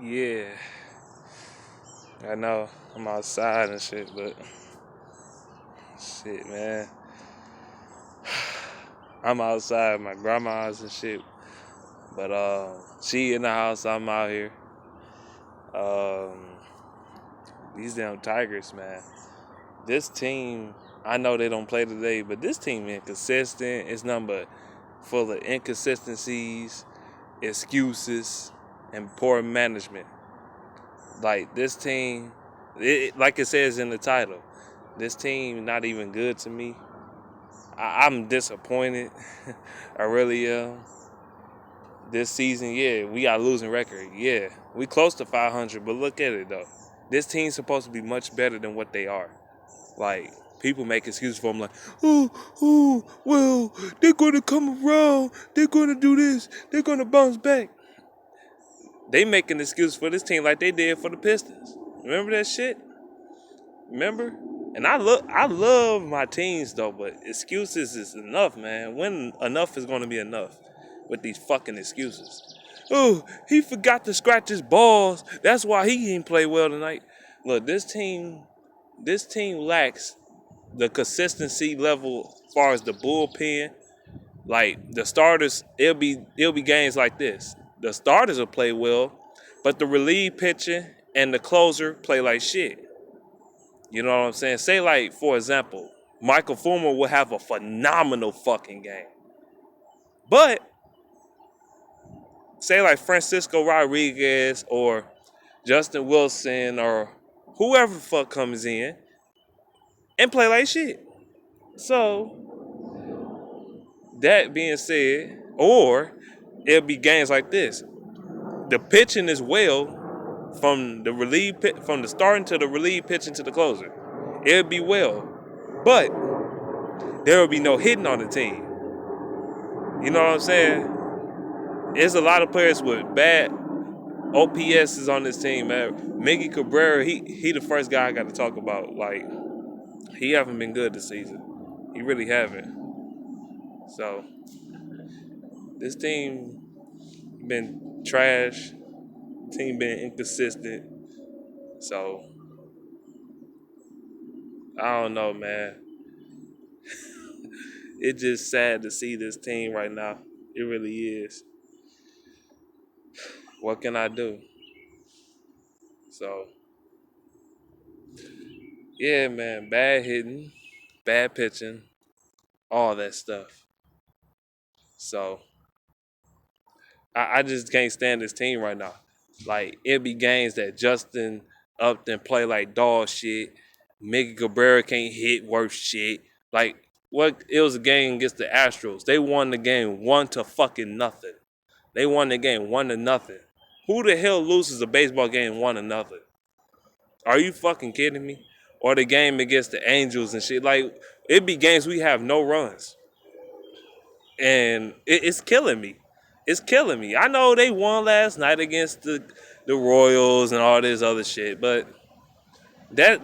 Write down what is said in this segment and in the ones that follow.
Yeah, I know I'm outside and shit, but shit, man, I'm outside my grandma's and shit. But she in the house, I'm out here. Um, these damn Tigers, man. This team, I know they don't play today, but this team inconsistent. It's nothing but full of inconsistencies, excuses, and poor management. Like this team, like it says in the title, this team not even good to me. I'm disappointed. I really am. This season, yeah, we got a losing record. Yeah, we close to 500, but look at it though. This team's supposed to be much better than what they are. Like people make excuses for them, like, well, they're gonna come around, they're gonna do this, they're gonna bounce back. They make an excuse for this team like they did for the Pistons. Remember that shit? Remember? And I love my teams though, but excuses is enough, man. When enough is gonna be enough with these fucking excuses. Oh, he forgot to scratch his balls. That's why he didn't play well tonight. Look, this team lacks the consistency level as far as the bullpen. Like the starters, it'll be games like this. The starters will play well, but the relief pitching and the closer play like shit. You know what I'm saying? Say like, for example, Michael Fulmer will have a phenomenal fucking game. But say like Francisco Rodriguez or Justin Wilson or whoever the fuck comes in and play like shit. So that being said, or it'll be games like this. The pitching is well from the starting to the relief pitching to the closer. It'll be well. But there will be no hitting on the team. You know what I'm saying? There's a lot of players with bad OPSs on this team, man. Miggy Cabrera, he the first guy I got to talk about. Like, he haven't been good this season. He really haven't. So this team been trash. Team been inconsistent. So I don't know, man. It's just sad to see this team right now. It really is. What can I do? So yeah, man. Bad hitting, bad pitching, all that stuff. So I just can't stand this team right now. Like it be games that Justin Upton play like dog shit. Miggy Cabrera can't hit worth shit. Like what? It was a game against the Astros. They won the game 1-fucking-0. They won the game 1-0. Who the hell loses a baseball game 1-0? Are you fucking kidding me? Or the game against the Angels and shit. Like it be games we have no runs, and it's killing me. It's killing me. I know they won last night against the Royals and all this other shit, but that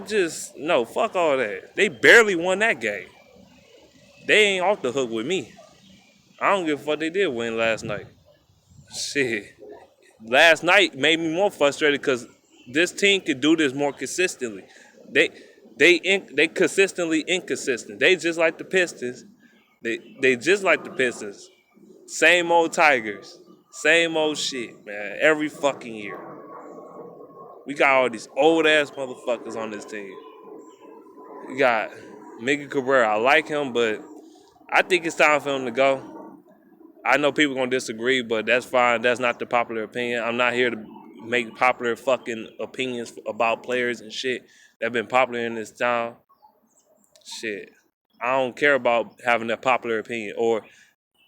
just no, fuck all that. They barely won that game. They ain't off the hook with me. I don't give a fuck they did win last night. Shit. Last night made me more frustrated because this team could do this more consistently. They they consistently inconsistent. They just like the Pistons. They just like the Pistons. Same old Tigers. Same old shit, man. Every fucking year. We got all these old ass motherfuckers on this team. We got Miggy Cabrera. I like him, but I think it's time for him to go. I know people gonna disagree, but that's fine. That's not the popular opinion. I'm not here to make popular fucking opinions about players and shit that been popular in this town. Shit. I don't care about having that popular opinion. Or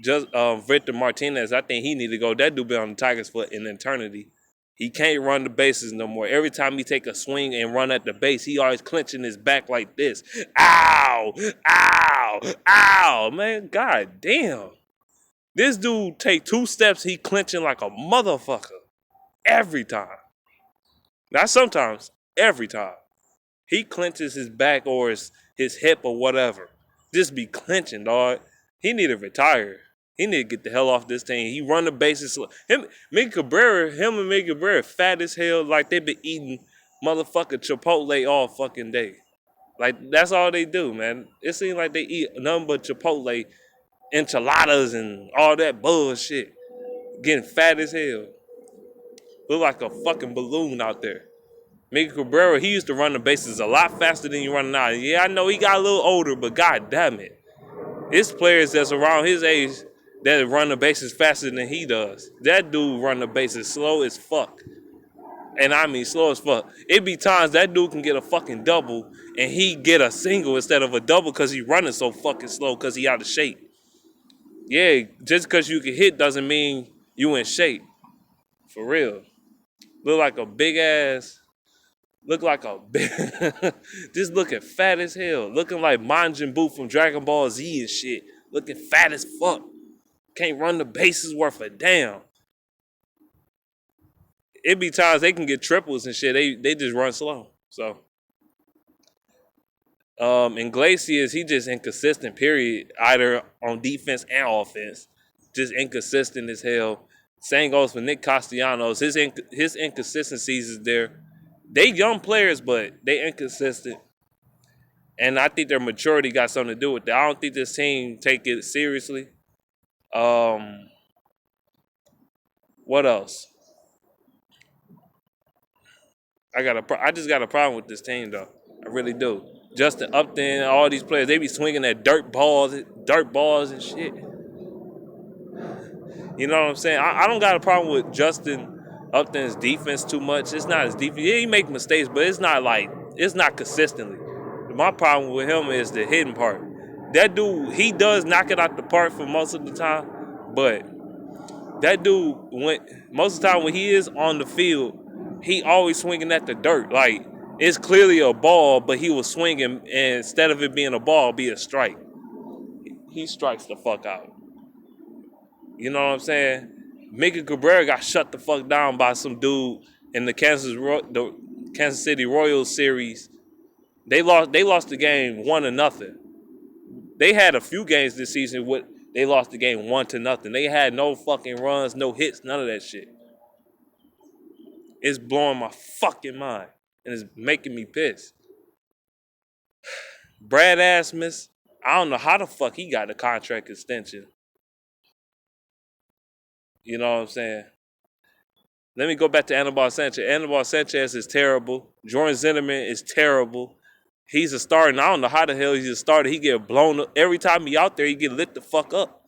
just Victor Martinez, I think he need to go. That dude been on the Tigers for an eternity. He can't run the bases no more. Every time he take a swing and run at the base, he always clenching his back like this. Ow! Ow! Ow! Man, god damn. This dude take 2 steps, he clenching like a motherfucker. Every time. Not sometimes, every time. He clenches his back or his hip or whatever. Just be clenching, dog. He need to retire. He need to get the hell off this team. He run the bases slow. Him and Miguel Cabrera fat as hell like they been eating motherfucking Chipotle all fucking day. Like that's all they do, man. It seems like they eat nothing but Chipotle, enchiladas, and all that bullshit. Getting fat as hell. Look like a fucking balloon out there. Miguel Cabrera, he used to run the bases a lot faster than you run now. Yeah, I know he got a little older, but god damn it. It's players that's around his age that run the bases faster than he does. That dude run the bases slow as fuck. And I mean slow as fuck. It be times that dude can get a fucking double and he get a single instead of a double because he running so fucking slow because he out of shape. Yeah, just because you can hit doesn't mean you in shape. For real. Look like a big ass. Look like a big. Just looking fat as hell. Looking like Majin Buu from Dragon Ball Z and shit. Looking fat as fuck. Can't run the bases worth a damn. It be times they can get triples and shit. They just run slow. So Iglesias, he just inconsistent, period. Either on defense and offense. Just inconsistent as hell. Same goes for Nick Castellanos. His inconsistencies is there. They young players, but they inconsistent. And I think their maturity got something to do with that. I don't think this team take it seriously. Um, what else? I just got a problem with this team though. I really do. Justin Upton, all these players, they be swinging at dirt balls and shit. You know what I'm saying? I don't got a problem with Justin Upton's defense too much. It's not his defense. Yeah, he make mistakes, but it's not consistently. My problem with him is the hitting part. That dude, he does knock it out the park for most of the time, but that dude most of the time when he is on the field, he always swinging at the dirt. Like it's clearly a ball, but he was swinging, and instead of it being a ball, be a strike. He strikes the fuck out. You know what I'm saying? Miguel Cabrera got shut the fuck down by some dude in the Kansas City Royals series. They lost the game 1-0. They had a few games this season with they lost the game 1-0. They had no fucking runs, no hits, none of that shit. It's blowing my fucking mind. And it's making me pissed. Brad Asmus, I don't know how the fuck he got a contract extension. You know what I'm saying? Let me go back to Anibal Sanchez. Anibal Sanchez is terrible. Jordan Zinnerman is terrible. He's a starter. And I don't know how the hell he's a starter. He get blown up. Every time he out there, he get lit the fuck up.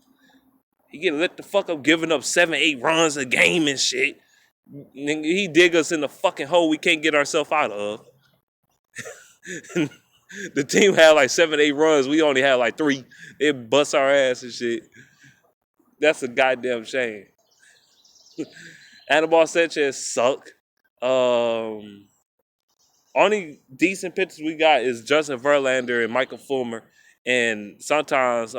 He get lit the fuck up, giving up 7-8 runs a game and shit. He dig us in the fucking hole we can't get ourselves out of. The team had like 7-8 runs. We only had like 3. It bust our ass and shit. That's a goddamn shame. Anibal Sanchez suck. Only decent pitchers we got is Justin Verlander and Michael Fulmer, and sometimes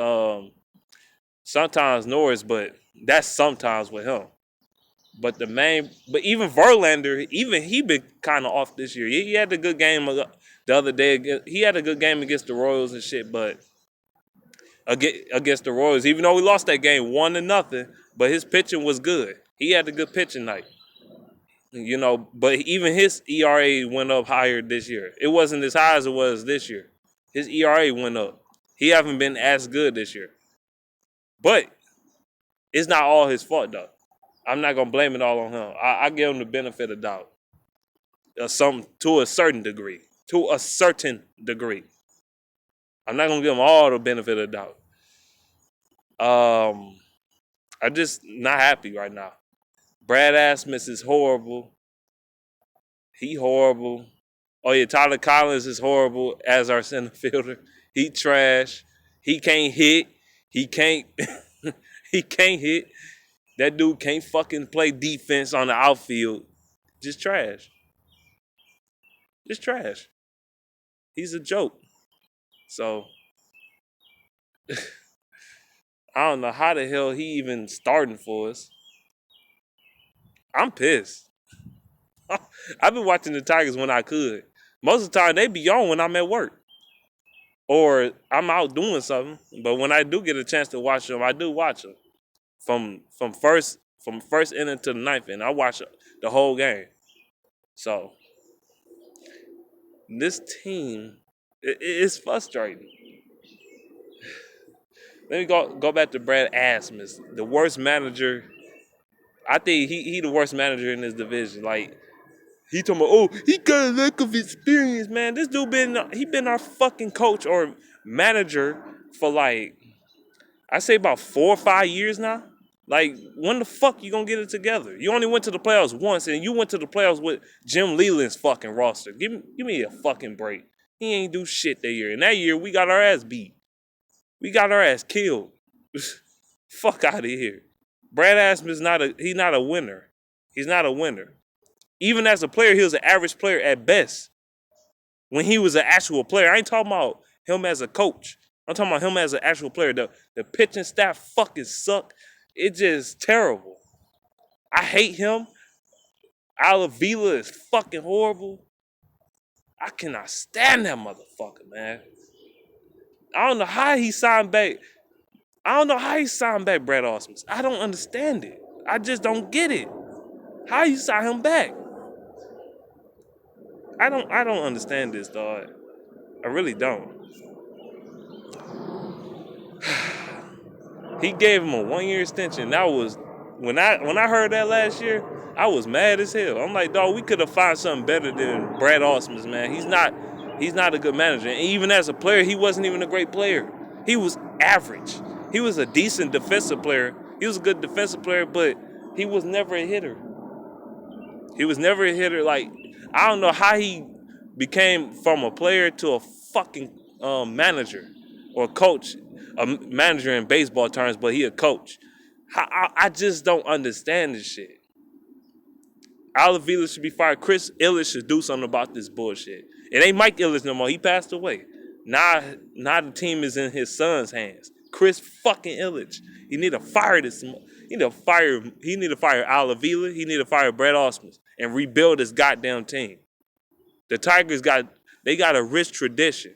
Norris, but that's sometimes with him. But even Verlander, even he been kind of off this year. He had a good game the other day. He had a good game against the Royals and shit, but against the Royals, even though we lost that game 1-0, but his pitching was good. He had a good pitching night. You know, but even his ERA went up higher this year. It wasn't as high as it was this year. His ERA went up. He haven't been as good this year. But it's not all his fault, though. I'm not going to blame it all on him. I give him the benefit of doubt. To a certain degree. To a certain degree. I'm not going to give him all the benefit of doubt. I'm just not happy right now. Brad Asmus is horrible. He horrible. Oh yeah, Tyler Collins is horrible as our center fielder. He trash. He can't hit. He can't he can't hit. That dude can't fucking play defense on the outfield. Just trash. Just trash. He's a joke. So I don't know how the hell he even starting for us. I'm pissed. I've been watching the Tigers when I could. Most of the time, they be on when I'm at work. Or I'm out doing something. But when I do get a chance to watch them, I do watch them. from first inning to the ninth inning. I watched the whole game. So this team, it's frustrating. Let me go back to Brad Asmus, the worst manager. I think he the worst manager in this division. Like he talking about, oh, he got a lack of experience, man. This dude been our fucking coach or manager for like I say about 4 or 5 years now. Like when the fuck you gonna get it together? You only went to the playoffs once, and you went to the playoffs with Jim Leland's fucking roster. Give me a fucking break. He ain't do shit that year, and that year we got our ass beat. We got our ass killed. Fuck out of here. Brad Asmus is not a winner. He's not a winner. Even as a player, he was an average player at best. When he was an actual player, I ain't talking about him as a coach. I'm talking about him as an actual player. The pitching staff fucking suck. It's just terrible. I hate him. Alavila is fucking horrible. I cannot stand that motherfucker, man. I don't know how he signed back. I don't know how he signed back Brad Ausmus. I don't understand it. I just don't get it. How you sign him back? I don't understand this, dog. I really don't. He gave him a 1 year extension. That was when I heard that last year, I was mad as hell. I'm like, dog, we could have found something better than Brad Ausmus, man. He's not a good manager. And even as a player, he wasn't even a great player. He was average. He was a decent defensive player. He was a good defensive player, but he was never a hitter. He was never a hitter. Like, I don't know how he became from a player to a fucking manager or coach. A manager in baseball terms, but he a coach. I just don't understand this shit. Alavila should be fired. Chris Illich should do something about this bullshit. It ain't Mike Illich no more. He passed away. Now the team is in his son's hands. Chris fucking Illich. He need to fire this. He need to fire. He need to fire Alavila. He need to fire Brett Ausmus and rebuild his goddamn team. The Tigers got a rich tradition.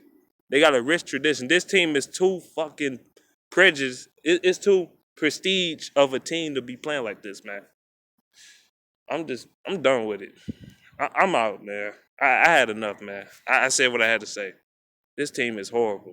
They got a rich tradition. This team is too fucking prejudiced. It's too prestige of a team to be playing like this, man. I'm done with it. I'm out, man. I had enough, man. I said what I had to say. This team is horrible.